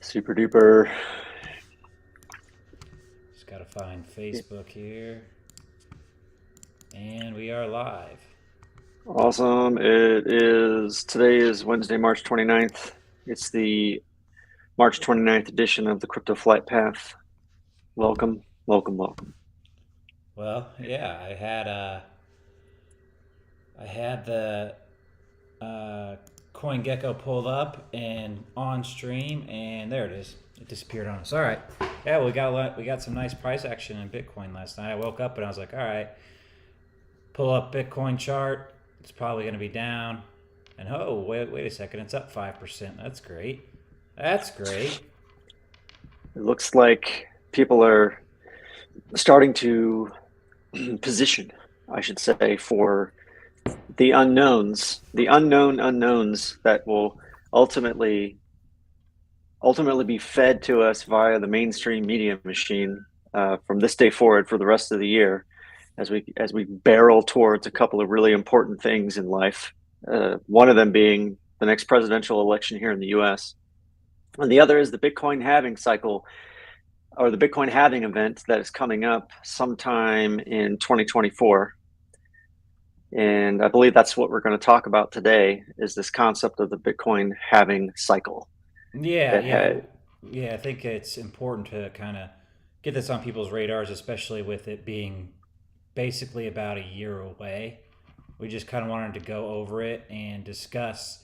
Super duper. Just gotta find Facebook here. And we are live. Awesome. Today is Wednesday, March 29th. It's the March 29th edition of the Crypto Flight Path. Welcome, welcome, welcome. Well, yeah, I had the uh, CoinGecko pulled up and on stream, and there it is. It disappeared on us. All right. Yeah, we got some nice price action in Bitcoin last night. I woke up and I was like, all right, pull up Bitcoin chart. It's probably going to be down. And oh, wait a second, it's up 5%. That's great. That's great. It looks like people are starting to position, I should say, for the unknowns, the unknown unknowns that will ultimately ultimately be fed to us via the mainstream media machine from this day forward for the rest of the year, as we barrel towards a couple of really important things in life. One of them being the next presidential election here in the U.S., and the other is the Bitcoin halving cycle, or the Bitcoin halving event that is coming up sometime in 2024. And I believe that's what we're going to talk about today, is this concept of the Bitcoin halving cycle. Yeah, That yeah, had, yeah. I think it's important to kind of get this on people's radars, especially with it being basically about a year away. We just kind of wanted to go over it and discuss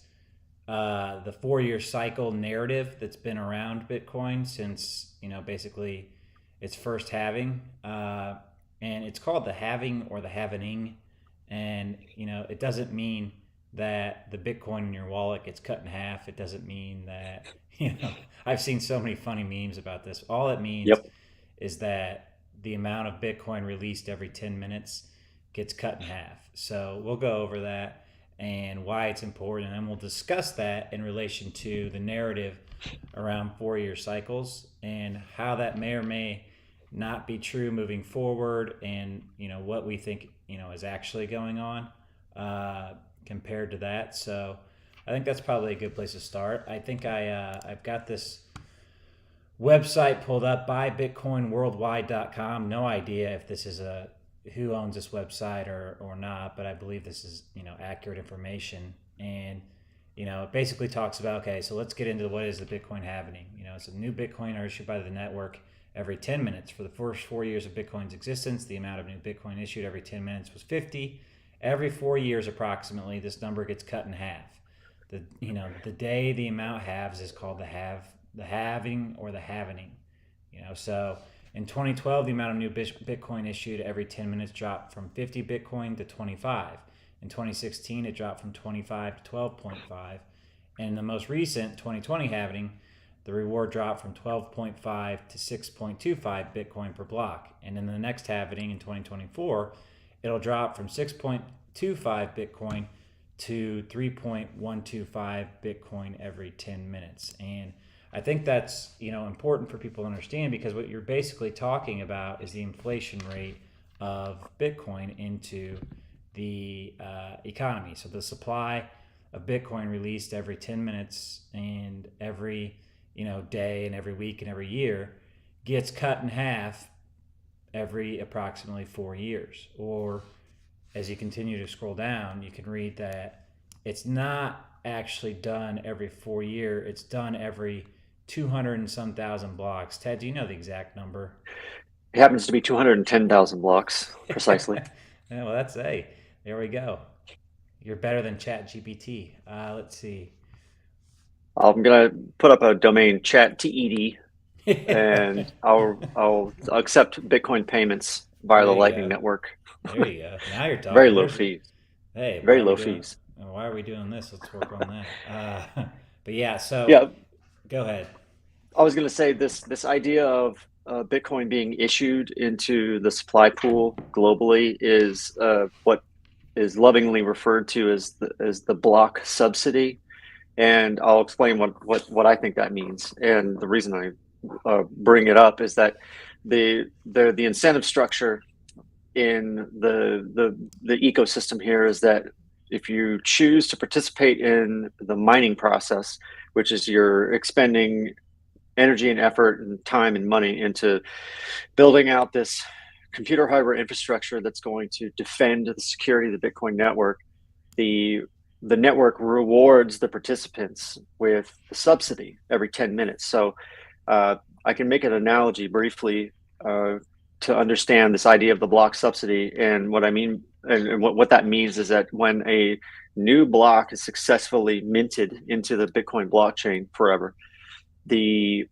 the 4 year cycle narrative that's been around Bitcoin since, basically its first halving. And it's called the halving or the halvening. And, it doesn't mean that the Bitcoin in your wallet gets cut in half. It doesn't mean that, I've seen so many funny memes about this. All it means yep. is that the amount of Bitcoin released every 10 minutes gets cut in half. So we'll go over that and why it's important. And we'll discuss that in relation to the narrative around 4 year cycles and how that may or may not be true moving forward, and what we think is actually going on compared to that. So I think that's probably a good place to start. I think I've got this website pulled up by bitcoinworldwide.com. No idea if this is a who owns this website or not, but I believe this is accurate information. And it basically talks about, okay, so let's get into what is the Bitcoin halving. It's a new Bitcoin are issued by the network every 10 minutes. For the first 4 years of Bitcoin's existence, the amount of new Bitcoin issued every 10 minutes was 50. Every 4 years, approximately, this number gets cut in half. The day the amount halves is called the halving or the halvening. So in 2012, the amount of new Bitcoin issued every 10 minutes dropped from 50 Bitcoin to 25. In 2016, it dropped from 25 to 12.5. And in the most recent 2020 halving, the reward dropped from 12.5 to 6.25 Bitcoin per block. And in the next halving in 2024, it'll drop from 6.25 Bitcoin to 3.125 Bitcoin every 10 minutes. And I think that's important for people to understand, because what you're basically talking about is the inflation rate of Bitcoin into the economy. So the supply of Bitcoin released every 10 minutes and every day and every week and every year gets cut in half every approximately 4 years. Or as you continue to scroll down, you can read that it's not actually done every 4 year. It's done every 200 and some thousand blocks. Ted, do you know the exact number? It happens to be 210,000 blocks precisely. Yeah, well, there we go. You're better than Chat GPT. Let's see. I'm gonna put up a domain, chat TED, and I'll accept Bitcoin payments via There the you Lightning go. Network. There you go. Now you're Very talking. low There's fees. Hey, Very low fees. why are we doing this? Let's work on that. But yeah, so Yeah, go ahead. I was gonna say this idea of Bitcoin being issued into the supply pool globally is what is lovingly referred to as the block subsidy, and I'll explain what I think that means. And the reason I bring it up is that the incentive structure in the ecosystem here is that if you choose to participate in the mining process, which is you're expending energy and effort and time and money into building out this computer hardware infrastructure that's going to defend the security of the Bitcoin network. The the network rewards the participants with the subsidy every 10 minutes. So I can make an analogy briefly to understand this idea of the block subsidy. And what I mean, and what that means is that when a new block is successfully minted into the Bitcoin blockchain forever, the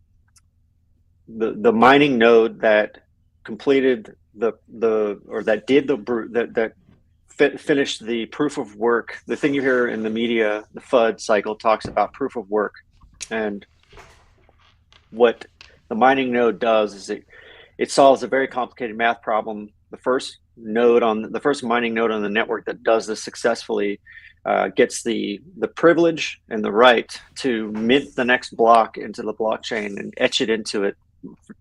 the mining node that completed the or that did the finished the proof of work. The thing you hear in the media, the FUD cycle talks about proof of work, and what the mining node does is it solves a very complicated math problem. The first mining node on the network that does this successfully gets the privilege and the right to mint the next block into the blockchain and etch it into it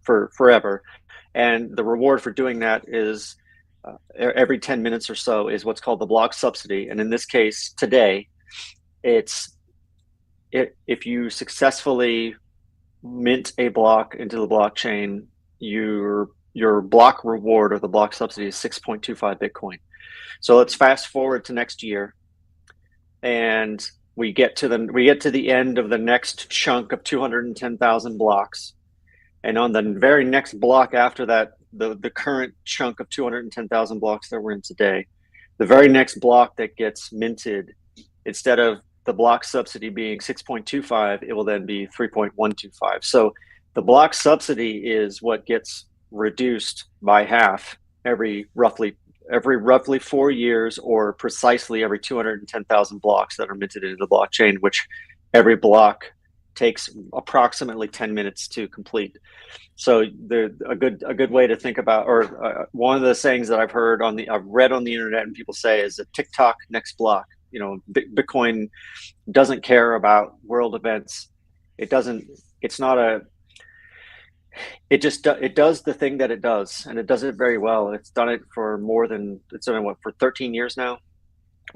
for forever. And the reward for doing that is every 10 minutes or so is what's called the block subsidy. And in this case, today, if you successfully mint a block into the blockchain, your block reward or the block subsidy is 6.25 Bitcoin. So let's fast forward to next year, and we get to the end of the next chunk of 210,000 blocks. And on the very next block after that, the current chunk of 210,000 blocks that we're in today, the very next block that gets minted, instead of the block subsidy being 6.25, it will then be 3.125. So the block subsidy is what gets reduced by half every roughly 4 years, or precisely every 210,000 blocks that are minted into the blockchain, which every block takes approximately 10 minutes to complete. So a good way to think about, or one of the sayings that I've read on the internet and people say is a TikTok next block. You know, Bitcoin doesn't care about world events. It doesn't. It's not a. It does the thing that it does, and it does it very well. It's done it for it's done what, for 13 years now,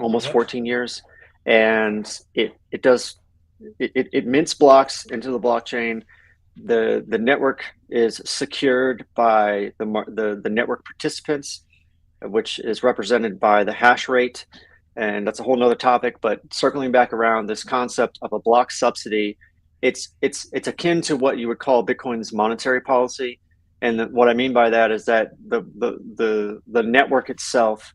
almost Yep. 14 years, and it mints blocks into the blockchain. The network is secured by the network participants, which is represented by the hash rate, and that's a whole nother topic. But circling back around this concept of a block subsidy, it's akin to what you would call Bitcoin's monetary policy. And what I mean by that is that the network itself,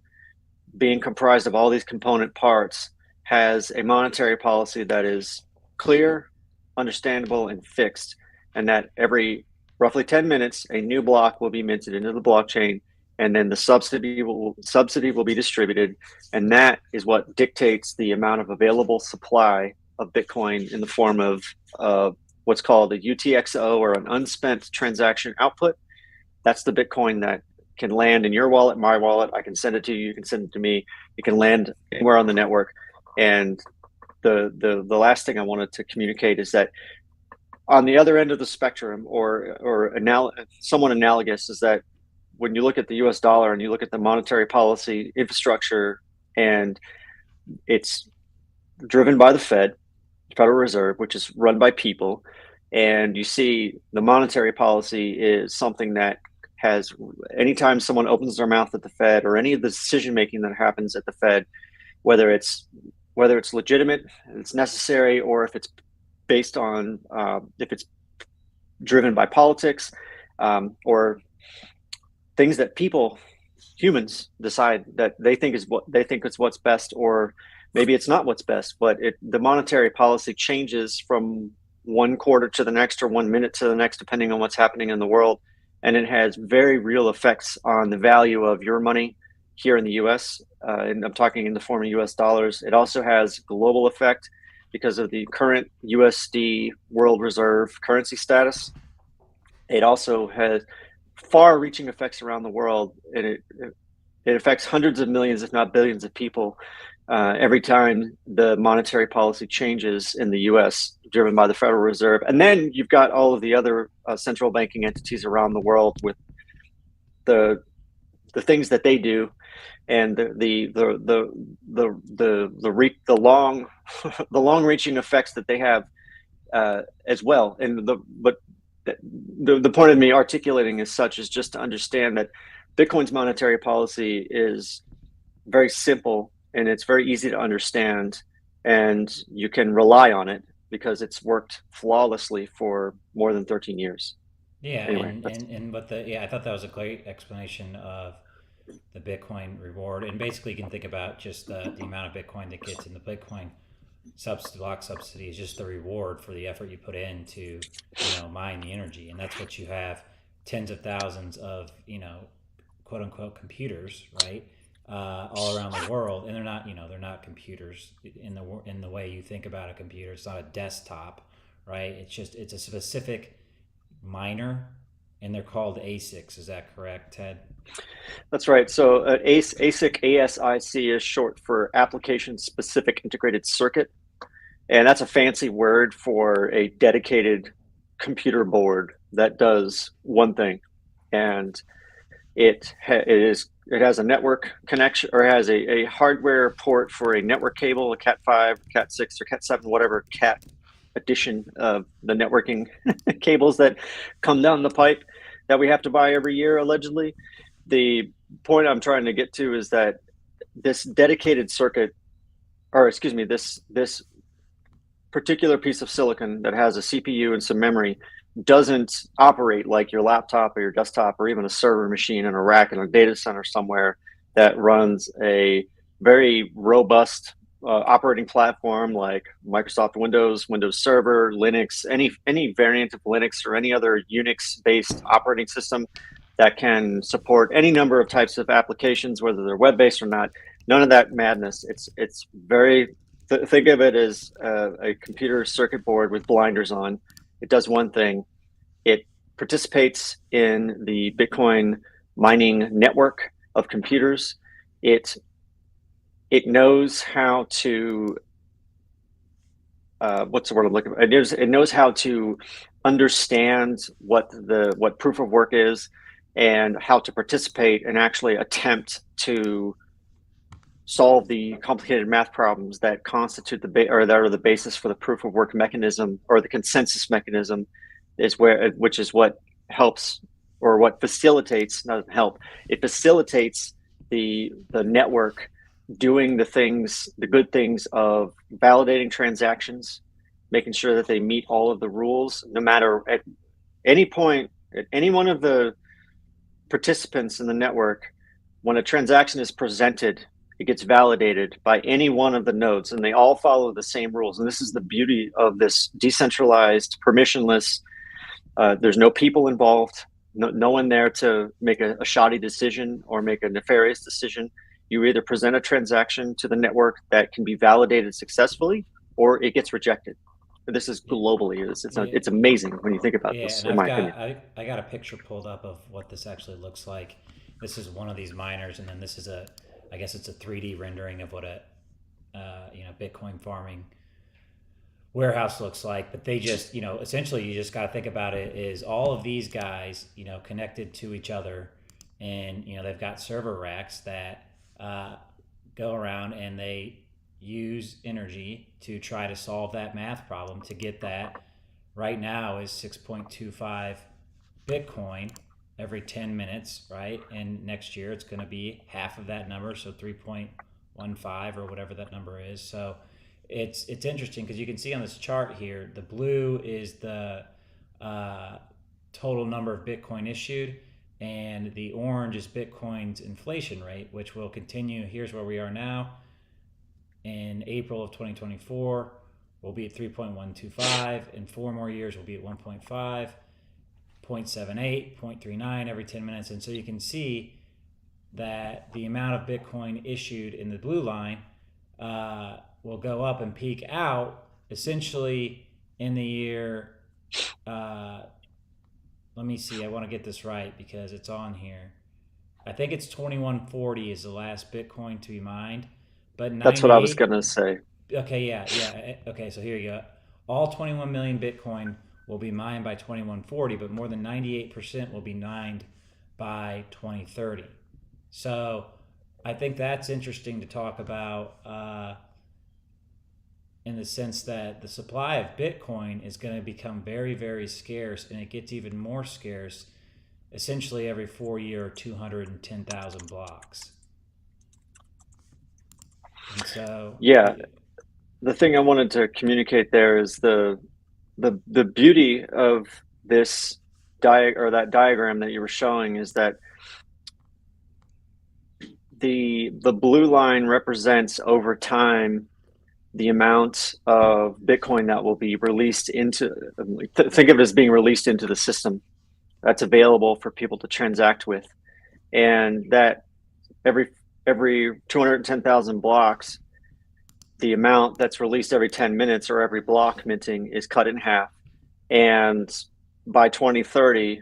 being comprised of all these component parts, has a monetary policy that is clear, understandable, and fixed, and that every roughly 10 minutes, a new block will be minted into the blockchain, and then the subsidy will be distributed, and that is what dictates the amount of available supply of Bitcoin in the form of what's called a UTXO, or an unspent transaction output. That's the Bitcoin that can land in your wallet, my wallet. I can send it to you. You can send it to me. It can land anywhere on the network. And the last thing I wanted to communicate is that on the other end of the spectrum, someone analogous, is that when you look at the U.S. dollar and you look at the monetary policy infrastructure, and it's driven by the Federal Reserve, which is run by people, and you see the monetary policy is something that has, anytime someone opens their mouth at the Fed, or any of the decision making that happens at the Fed, whether it's legitimate, it's necessary, or if it's based on if it's driven by politics, or things that humans decide that they think is what's best, or maybe it's not what's best. But the monetary policy changes from one quarter to the next, or 1 minute to the next, depending on what's happening in the world, and it has very real effects on the value of your money here in the U.S. And I'm talking in the form of U.S. dollars. It also has global effect because of the current USD World Reserve currency status. It also has far-reaching effects around the world, and it affects hundreds of millions, if not billions, of people every time the monetary policy changes in the U.S., driven by the Federal Reserve. And then you've got all of the other central banking entities around the world with the things that they do, and the long the long-reaching effects that they have as well. But the point of me articulating as such is just to understand that Bitcoin's monetary policy is very simple and it's very easy to understand, and you can rely on it because it's worked flawlessly for more than 13 years. Yeah, Anyway, that's and what the yeah, I thought that was a great explanation of the Bitcoin reward. And basically, you can think about just the amount of Bitcoin that gets in the Bitcoin block subsidy is just the reward for the effort you put in to, mine the energy. And that's what you have tens of thousands of, quote unquote computers, right? All around the world, and they're not computers in the way you think about a computer. It's not a desktop, right? It's a specific miner, and they're called ASICs. Is that correct, Ted? that's right. So ASIC, ASIC is short for application specific integrated circuit, and that's a fancy word for a dedicated computer board that does one thing. And it has a network connection, or has a hardware port for a network cable, a Cat 5, Cat 6, or Cat 7, whatever Cat edition of the networking cables that come down the pipe that we have to buy every year, allegedly. The point I'm trying to get to is that this dedicated circuit, or excuse me, this particular piece of silicon that has a CPU and some memory doesn't operate like your laptop or your desktop or even a server machine in a rack in a data center somewhere that runs a very robust operating platform like Microsoft Windows, Windows Server, Linux, any variant of Linux or any other Unix based operating system that can support any number of types of applications, whether they're web based or not. None of that madness. It's very think of it as a computer circuit board with blinders on. It does one thing. It participates in the Bitcoin mining network of computers. It it knows how to what's the word I'm looking for? It knows how to understand what proof of work is and how to participate and actually attempt to solve the complicated math problems that constitute or that are the basis for the proof of work mechanism or the consensus mechanism, which is what helps, or what facilitates, not help, it facilitates the network doing the good things of validating transactions, making sure that they meet all of the rules, no matter at any point, at any one of the participants in the network. When a transaction is presented, it gets validated by any one of the nodes, and they all follow the same rules. And this is the beauty of this decentralized, permissionless. There's no people involved, no one there to make a shoddy decision or make a nefarious decision. You either present a transaction to the network that can be validated successfully, or it gets rejected. This is globally. Yeah, It's amazing when you think about yeah, this, and in my opinion. I got a picture pulled up of what this actually looks like. This is one of these miners, and then this is I guess it's a 3D rendering of what a Bitcoin farming warehouse looks like. But they just, essentially, you just got to think about it is all of these guys, connected to each other, and they've got server racks that go around and they use energy to try to solve that math problem to get that. Right now is 6.25 Bitcoin every 10 minutes, right? And next year it's going to be half of that number, so 3.15 or whatever that number is. So it's interesting because you can see on this chart here, the blue is the uh, total number of Bitcoin issued, and the orange is Bitcoin's inflation rate, which will continue. Here's where we are now. In April of 2024, we'll be at 3.125. In 4 more years, we'll be at 1.5, 0.78, 0.39 every 10 minutes. And so you can see that the amount of Bitcoin issued in the blue line will go up and peak out essentially in the year. Let me see. I want to get this right because it's on here. I think it's 2140 is the last Bitcoin to be mined, but That's what I was 98. gonna say. Okay, yeah. Okay, so here you go. All 21 million Bitcoin will be mined by 2140, but more than 98% will be mined by 2030. So I think that's interesting to talk about. in the sense that the supply of Bitcoin is going to become very, very scarce, and it gets even more scarce essentially every 4 year, 210,000 blocks. And so, Yeah, the thing I wanted to communicate there is the beauty of this that diagram that you were showing is that the blue line represents over time the amount of Bitcoin that will be released into, think of it as being released into the system that's available for people to transact with. And that every every 210,000 blocks, the amount that's released every 10 minutes or every block minting is cut in half. And by 2030,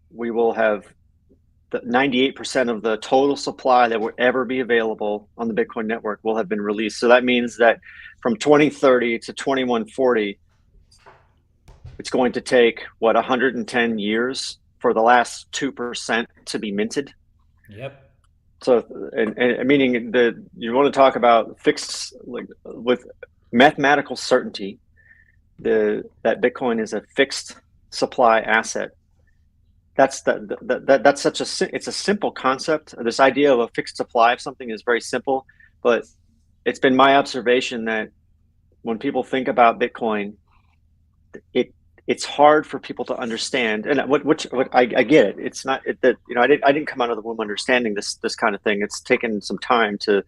we will have 98% of the total supply that will ever be available on the Bitcoin network will have been released. So that means that from 2030 to 2140, it's going to take, what, 110 years for the last 2% to be minted. yep, So, and meaning that you want to talk about fixed, like with mathematical certainty, that Bitcoin is a fixed supply asset. That's such it's a simple concept. This idea of a fixed supply of something is very simple, but it's been my observation that when people think about Bitcoin, it it's hard for people to understand. And what I get it. It's not that I didn't come out of the womb understanding this kind of thing. It's taken some time to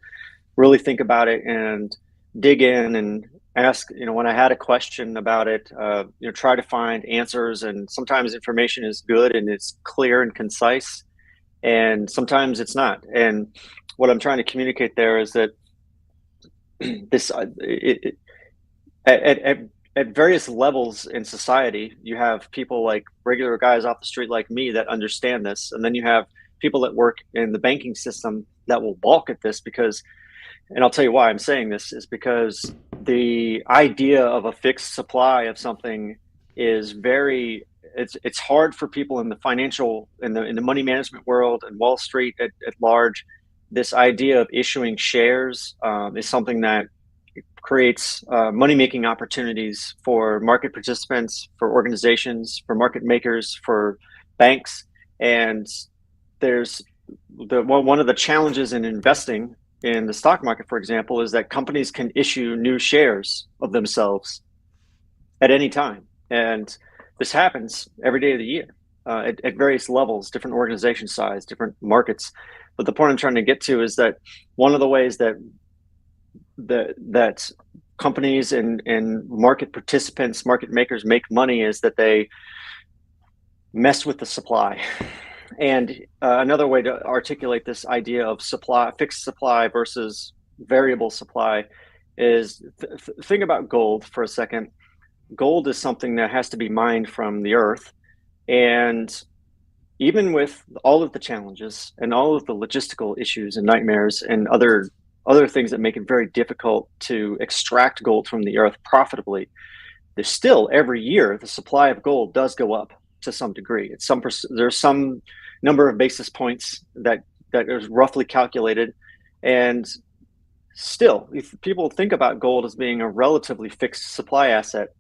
really think about it and dig in and ask. When I had a question about it, try to find answers. And sometimes information is good and it's clear and concise, and sometimes it's not. And what I'm trying to communicate there is that this at, at at various levels in society, you have people like regular guys off the street like me that understand this, and then you have people that work in the banking system that will balk at this because, and I'll tell you why I'm saying this, is because the idea of a fixed supply of something is it's hard for people in the financial, in the money management world and Wall Street at large. This idea of issuing shares is something that creates money making opportunities for market participants, for organizations, for market makers, for banks. And there's one of the challenges in investing in the stock market, for example, is that companies can issue new shares of themselves at any time. And this happens every day of the year at various levels, different organization size, different markets. But the point I'm trying to get to is that one of the ways that companies and market participants, market makers make money is that they mess with the supply. And another way to articulate this idea of supply, fixed supply versus variable supply, is think about gold for a second. Gold is something that has to be mined from the earth. And even with all of the challenges and all of the logistical issues and nightmares and other things that make it very difficult to extract gold from the earth profitably, there's still every year the supply of gold does go up to some degree. There's some number of basis points that is roughly calculated, and still, if people think about gold as being a relatively fixed supply asset,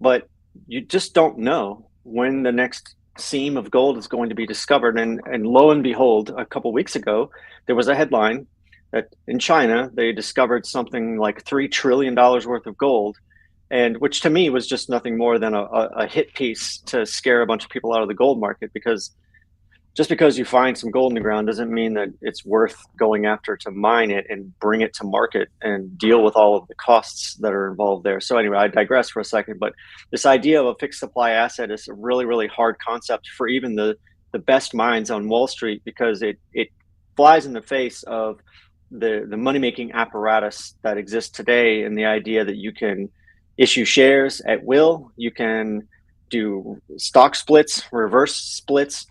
but you just don't know when the next seam of gold is going to be discovered. And lo and behold, a couple of weeks ago, there was a headline that in China they discovered something like $3 trillion worth of gold, and which to me was just nothing more than a hit piece to scare a bunch of people out of the gold market. Because just because you find some gold in the ground doesn't mean that it's worth going after to mine it and bring it to market and deal with all of the costs that are involved there. So anyway, I digress for a second, but this idea of a fixed supply asset is a really, really hard concept for even the best minds on Wall Street, because it flies in the face of the money making apparatus that exists today, and the idea that you can issue shares at will, you can do stock splits, reverse splits,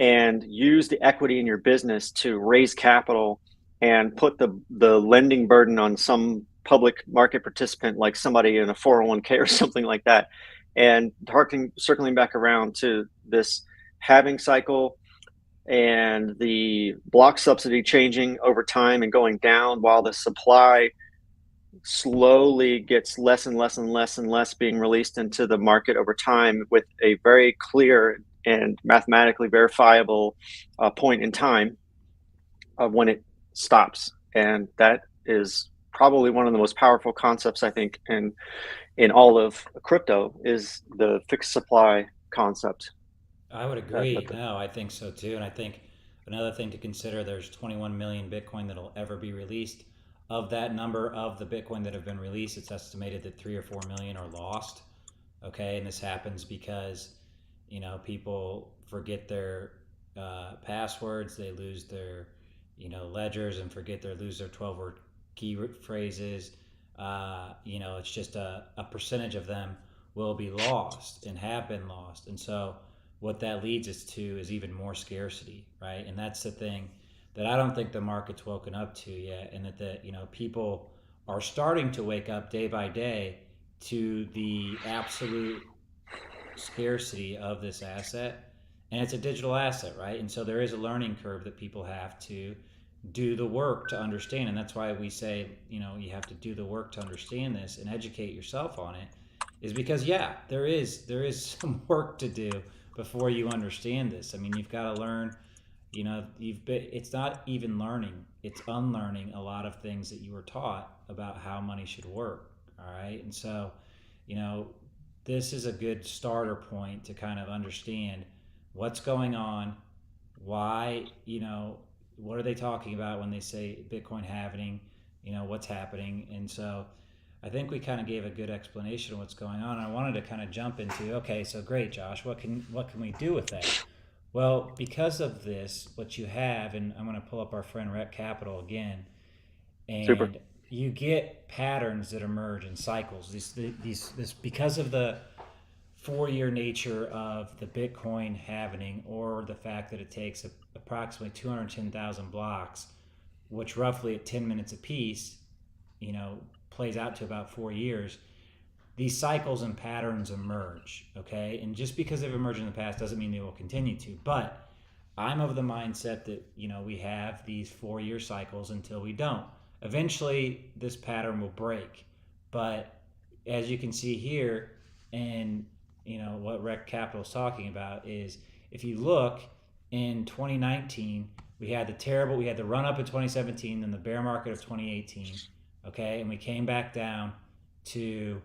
and use the equity in your business to raise capital and put the lending burden on some public market participant, like somebody in a 401k or something like that. And circling back around to this halving cycle and the block subsidy changing over time and going down while the supply slowly gets less and less and less and less being released into the market over time with a very clear and mathematically verifiable point in time of when it stops. And that is probably one of the most powerful concepts, I think, in all of crypto is the fixed supply concept. I would That agree. No, I think so too. And I think another thing to consider, there's 21 million Bitcoin that'll ever be released. Of that number of the Bitcoin that have been released, it's estimated that 3 or 4 million are lost. Okay. And this happens because, people forget their passwords, they lose their, ledgers and forget their, lose their 12-word key phrases. It's just a percentage of them will be lost and have been lost. And so, what that leads us to is even more scarcity, right? And that's the thing that I don't think the market's woken up to yet, and that people are starting to wake up day by day to the absolute scarcity of this asset. And it's a digital asset, right? And so there is a learning curve that people have to do the work to understand. And that's why we say, you have to do the work to understand this and educate yourself on it, is because, yeah, there is some work to do before you understand this. I mean, you've got to learn, it's not even learning, it's unlearning a lot of things that you were taught about how money should work. All right. And so, you know, this is a good starter point to kind of understand what's going on, why, what are they talking about when they say Bitcoin halving, what's happening. And so I think we kind of gave a good explanation of what's going on. I wanted to kind of jump into, okay, so great, Josh, what can we do with that? Well, because of this, what you have, and I'm going to pull up our friend Rec Capital again, super. and you get patterns that emerge in cycles. This because of the 4 year nature of the Bitcoin halving, or the fact that it takes approximately 210,000 blocks, which roughly at 10 minutes apiece, you know, plays out to about 4 years. These cycles and patterns emerge, okay? And just because they've emerged in the past doesn't mean they will continue to. But I'm of the mindset that, we have these 4 year cycles until we don't. Eventually, this pattern will break. But as you can see here, and what Rec Capital is talking about is, if you look in 2019, we had the run up in 2017, then the bear market of 2018, okay, and we came back down to.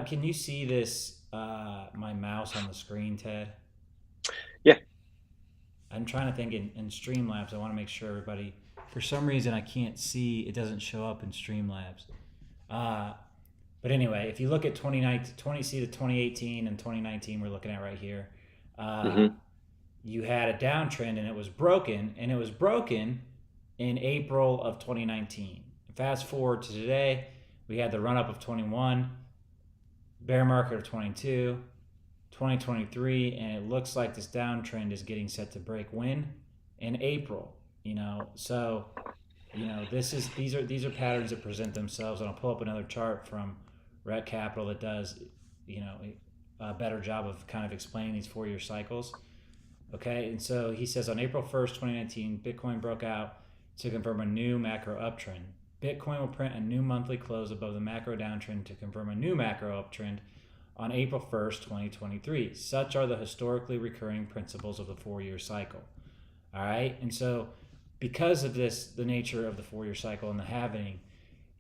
Can you see this? My mouse on the screen, Ted. Yeah. I'm trying to think in Streamlabs. I want to make sure everybody. For some reason, I can't see. It doesn't show up in Streamlabs. Uh, but anyway, if you look at 2019, see the 2018 and 2019 we're looking at right here. Uh, Hmm. you had a downtrend and it was broken, in April of 2019. Fast forward to today, we had the run up of 21, bear market of 22, 2023, and it looks like this downtrend is getting set to break when? In April. So these are patterns that present themselves, and I'll pull up another chart from Red Capital that does you know a better job of kind of explaining these 4 year cycles. Okay, and so he says on April 1st, 2019, Bitcoin broke out to confirm a new macro uptrend. Bitcoin will print a new monthly close above the macro downtrend to confirm a new macro uptrend on April 1st, 2023. Such are the historically recurring principles of the 4 year cycle. All right, and so because of this, the nature of the 4 year cycle and the halving,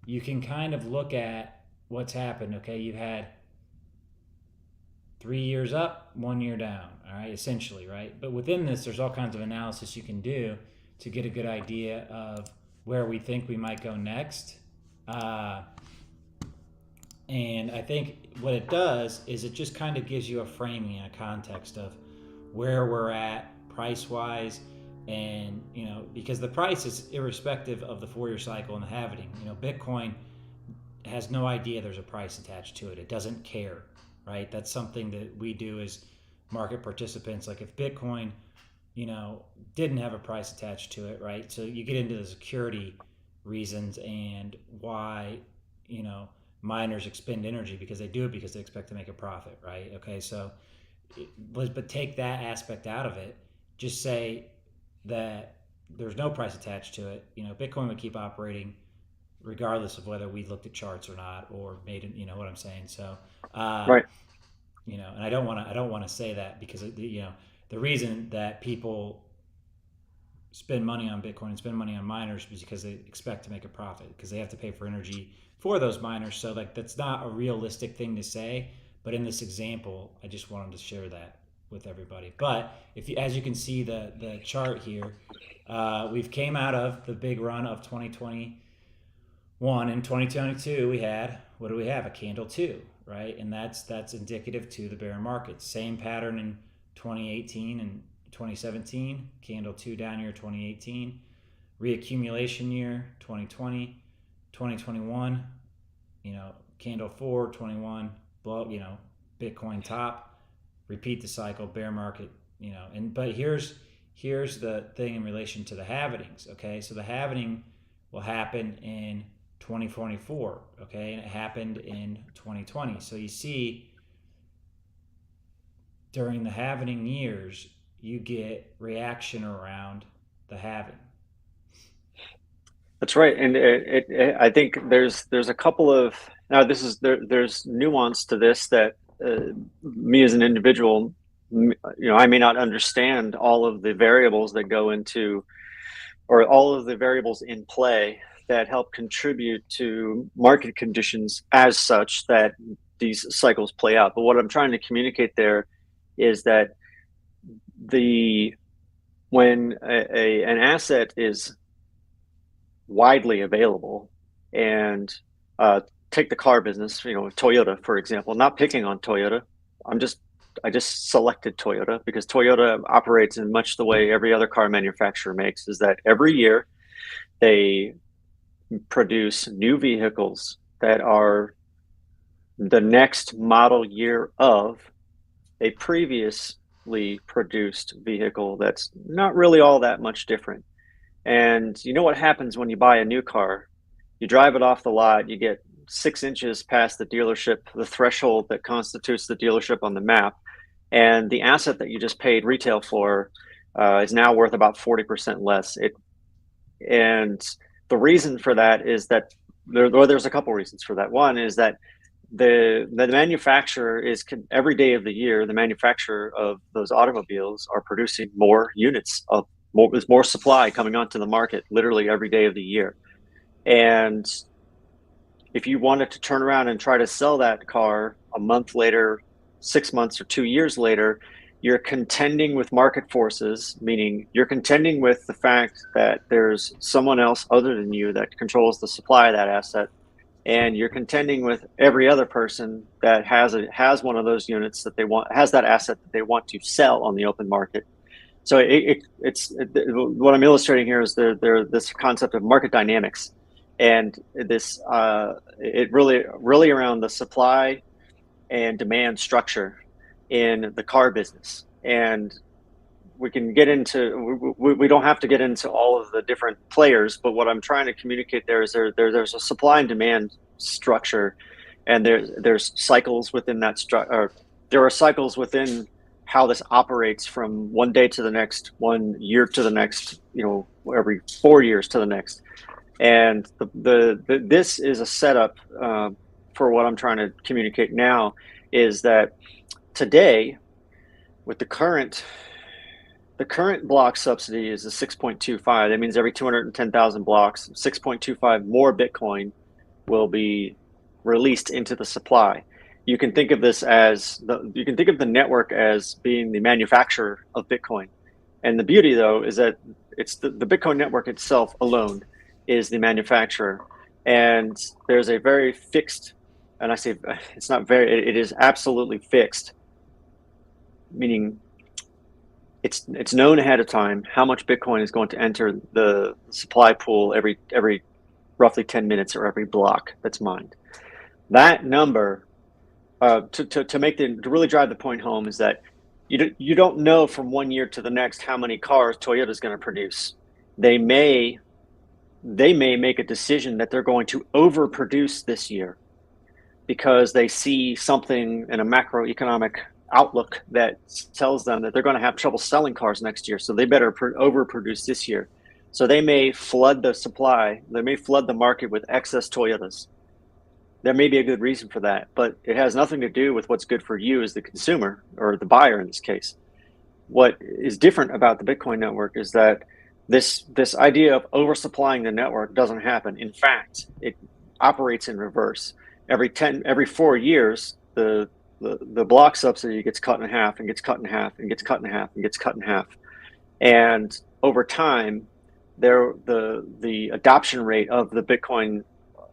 you can kind of look at what's happened. Okay, you've had 3 years up, 1 year down, all right, essentially, right? But within this, there's all kinds of analysis you can do to get a good idea of where we think we might go next. Uh, and I think what it does is it just kind of gives you a framing and a context of where we're at price wise. And, because the price is irrespective of the 4 year cycle and the halving. Bitcoin has no idea there's a price attached to it. It doesn't care, right? That's something that we do as market participants. Like if Bitcoin, didn't have a price attached to it, right? So you get into the security reasons and why, you know, miners expend energy, because they do it because they expect to make a profit, right? Okay, so but take that aspect out of it. Just say that there's no price attached to it. Bitcoin would keep operating regardless of whether we looked at charts or not, or made it. You know what I'm saying? So, uh, Right. and I don't want to say that because the reason that people spend money on Bitcoin and spend money on miners is because they expect to make a profit because they have to pay for energy for those miners. So like that's not a realistic thing to say. But in this example, I just wanted to share that with everybody. But if you, as you can see the chart here, we've came out of the big run of 2021. In 2022 we had, what do we have, a candle two, right? And that's indicative to the bear market. Same pattern in 2018 and 2017, candle two down year 2018, reaccumulation year 2020, 2021, candle 421, blow, Bitcoin top, repeat the cycle, bear market, and but here's the thing in relation to the halvenings. Okay, so the halvening will happen in 2024. Okay, and it happened in 2020. So you see, during the halvening years, you get reaction around the halving. That's right, and I think there's a couple of now this is there's nuance to this that me as an individual, I may not understand all of the variables that go into or all of the variables in play that help contribute to market conditions as such that these cycles play out. But what I'm trying to communicate there is that the when an asset is widely available. And take the car business, Toyota, for example, not picking on Toyota. I'm just, I just selected Toyota because Toyota operates in much the way every other car manufacturer makes, is that every year they produce new vehicles that are the next model year of a previously produced vehicle that's not really all that much different. And you know what happens when you buy a new car? You drive it off the lot, you get 6 inches past the dealership, the threshold that constitutes the dealership on the map, and the asset that you just paid retail for is now worth about 40% less. And the reason for that is that there's a couple reasons for that. One is that the manufacturer is every day of the year, the manufacturer of those automobiles are producing more units of more, there's more supply coming onto the market literally every day of the year. And if you wanted to turn around and try to sell that car a month later, 6 months or 2 years later, you're contending with market forces, meaning you're contending with the fact that there's someone else other than you that controls the supply of that asset, and you're contending with every other person that has one of those units that they want, has that asset that they want to sell on the open market. So what I'm illustrating here is this concept of market dynamics, and this it really around the supply and demand structure in the car business. And we can get into we don't have to get into all of the different players, but what I'm trying to communicate there is there's a supply and demand structure, and there's cycles within that structure. There are cycles within how this operates from one day to the next, 1 year to the next, every 4 years to the next. And this is a setup for what I'm trying to communicate now, is that today with the current block subsidy is a 6.25. That means every 210,000 blocks, 6.25 more Bitcoin will be released into the supply. You can think of the network as being the manufacturer of Bitcoin. And the beauty, though, is that it's the Bitcoin network itself alone is the manufacturer. And there's a very fixed, and I say it's not very, it is absolutely fixed, meaning it's known ahead of time how much Bitcoin is going to enter the supply pool every roughly 10 minutes or every block that's mined. That number, to really drive the point home, is that you don't know from 1 year to the next how many cars Toyota is going to produce. They may make a decision that they're going to overproduce this year because they see something in a macroeconomic outlook that tells them that they're going to have trouble selling cars next year, so they better overproduce this year. So they may flood the supply, they may flood the market with excess Toyotas. There may be a good reason for that, but it has nothing to do with what's good for you as the consumer or the buyer in this case. What is different about the Bitcoin network is that this idea of oversupplying the network doesn't happen. In fact, it operates in reverse. Every 4 years, the block subsidy gets cut in half and gets cut in half and gets cut in half and gets cut in half. And over time, the adoption rate of the Bitcoin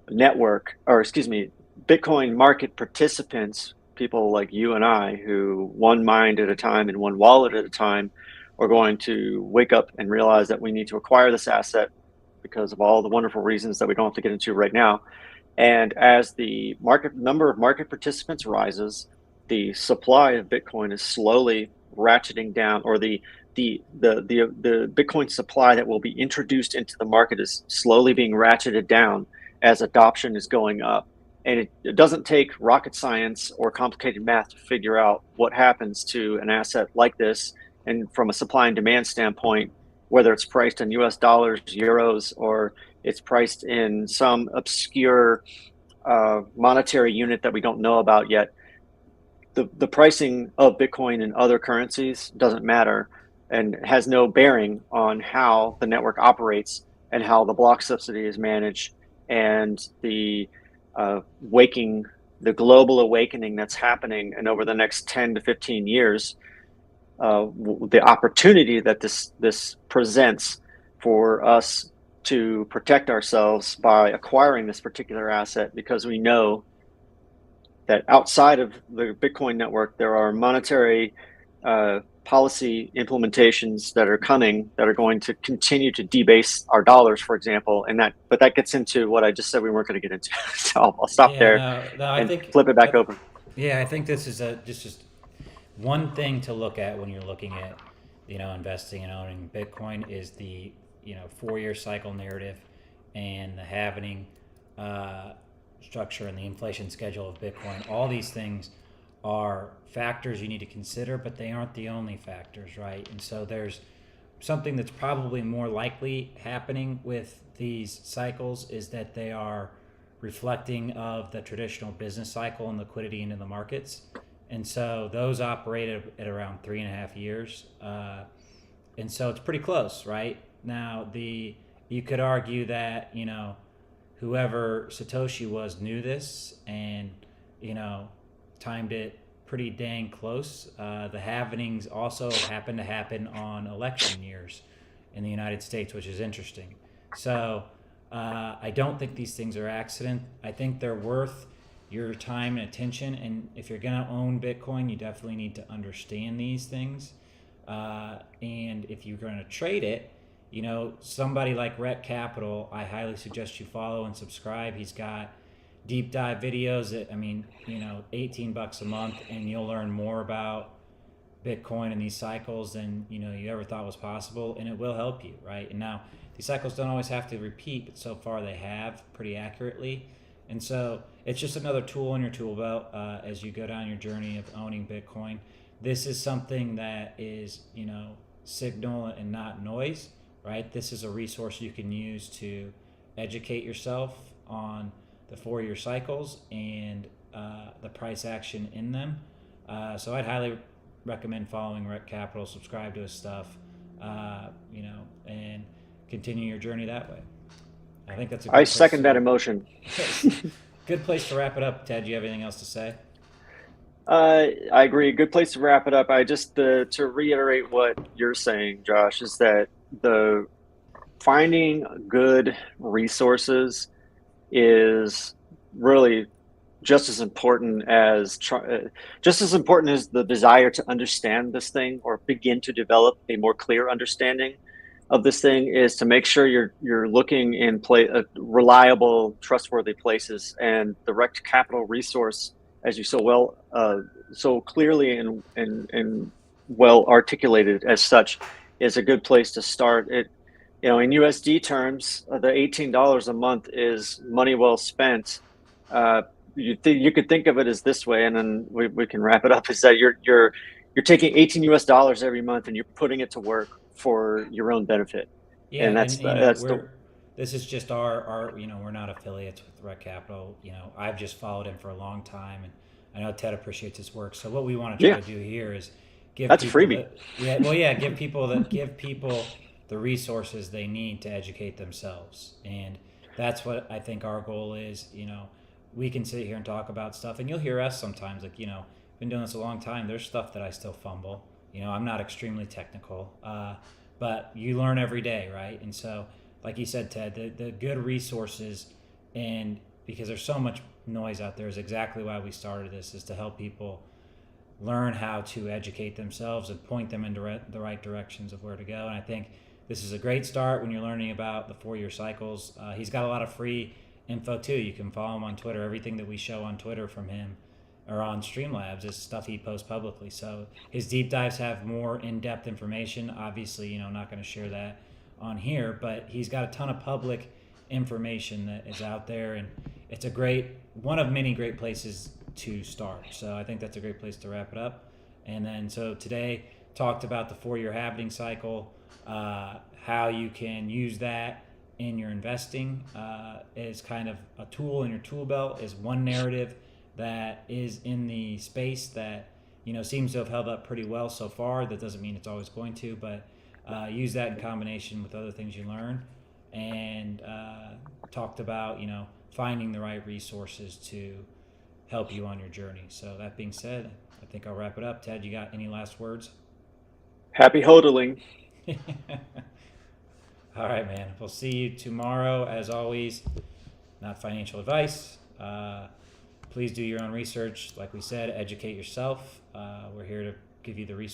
network, or excuse me, Bitcoin market participants, people like you and I, who one mind at a time and one wallet at a time, are going to wake up and realize that we need to acquire this asset because of all the wonderful reasons that we don't have to get into right now. And as the market number of market participants rises, the supply of Bitcoin is slowly ratcheting down, or the Bitcoin supply that will be introduced into the market is slowly being ratcheted down as adoption is going up. And it doesn't take rocket science or complicated math to figure out what happens to an asset like this. And from a supply and demand standpoint, whether it's priced in US dollars, euros, or it's priced in some obscure monetary unit that we don't know about yet, the pricing of Bitcoin and other currencies doesn't matter and has no bearing on how the network operates and how the block subsidy is managed and waking the global awakening that's happening. And over the next 10 to 15 years, the opportunity that this presents for us to protect ourselves by acquiring this particular asset, because we know that outside of the Bitcoin network, there are monetary policy implementations that are coming that are going to continue to debase our dollars, for example. But that gets into what I just said we weren't going to get into. So I'll stop Yeah, there no, I and think, flip it back over. yeah, I think this is just one thing to look at when you're looking at, investing and owning Bitcoin is the, 4-year cycle narrative and the halving uh, structure and the inflation schedule of Bitcoin. All these things are factors you need to consider, but they aren't the only factors, right? And so there's something that's probably more likely happening with these cycles is that they are reflecting of the traditional business cycle and liquidity into the markets. And so those operated at around 3.5 years. And so it's pretty close, right? Now, you could argue that, whoever Satoshi was knew this and, you know, timed it pretty dang close. The halvenings also happen to happen on election years in the United States, which is interesting. So I don't think these things are accident. I think they're worth your time and attention. And if you're going to own Bitcoin, you definitely need to understand these things. And if you're going to trade it, somebody like Rhett Capital, I highly suggest you follow and subscribe. He's got deep dive videos that, 18 bucks a month, and you'll learn more about Bitcoin and these cycles than, you ever thought was possible. And it will help you, right? And now these cycles don't always have to repeat, but so far they have pretty accurately. And so it's just another tool in your tool belt as you go down your journey of owning Bitcoin. This is something that is, signal and not noise, right? This is a resource you can use to educate yourself on the 4-year cycles and the price action in them. So I'd highly recommend following Rec Capital, subscribe to his stuff, and continue your journey that way. I think that's a I good place second that to. emotion. Good place to wrap it up. Ted, do you have anything else to say? I agree. Good place to wrap it up. I just to reiterate what you're saying, Josh, is that the finding good resources is really just as important as the desire to understand this thing or begin to develop a more clear understanding of this thing, is to make sure you're looking in reliable, trustworthy places. And the Rect Capital resource, as you so clearly and well articulated as such, is a good place to start. In USD terms, the $18 a month is money well spent. You could think of it as this way, and then we can wrap it up. Is that you're taking 18 US dollars every month and you're putting it to work for your own benefit. Yeah, And and that's the this is just our we're not affiliates with Rec Capital. I've just followed him for a long time, and I know Ted appreciates his work. So what we want to try yeah, to do here is give that's a people freebie. the give people the resources they need to educate themselves, and that's what I think our goal is. We can sit here and talk about stuff, and you'll hear us sometimes like been doing this a long time. There's stuff that I still fumble. I'm not extremely technical. But you learn every day, right? And so, like you said, Ted, the good resources, and because there's so much noise out there, is exactly why we started this, is to help people learn how to educate themselves and point them in the right directions of where to go. And I think this is a great start when you're learning about the 4-year cycles. He's got a lot of free info too. You can follow him on Twitter. Everything that we show on Twitter from him or on Streamlabs is stuff he posts publicly. So his deep dives have more in-depth information. Obviously, not going to share that on here, but he's got a ton of public information that is out there, and it's a great one of many great places to start. So I think that's a great place to wrap it up. And then so today talked about the 4-year halving cycle, how you can use that in your investing as kind of a tool in your tool belt, is one narrative that is in the space that seems to have held up pretty well so far. That doesn't mean it's always going to, but use that in combination with other things you learn, and talked about finding the right resources to help you on your journey. So that being said, I think I'll wrap it up. Ted, you got any last words? Happy hodling. All right, man. We'll see you tomorrow. As always, not financial advice. Please do your own research. Like we said, educate yourself. We're here to give you the resources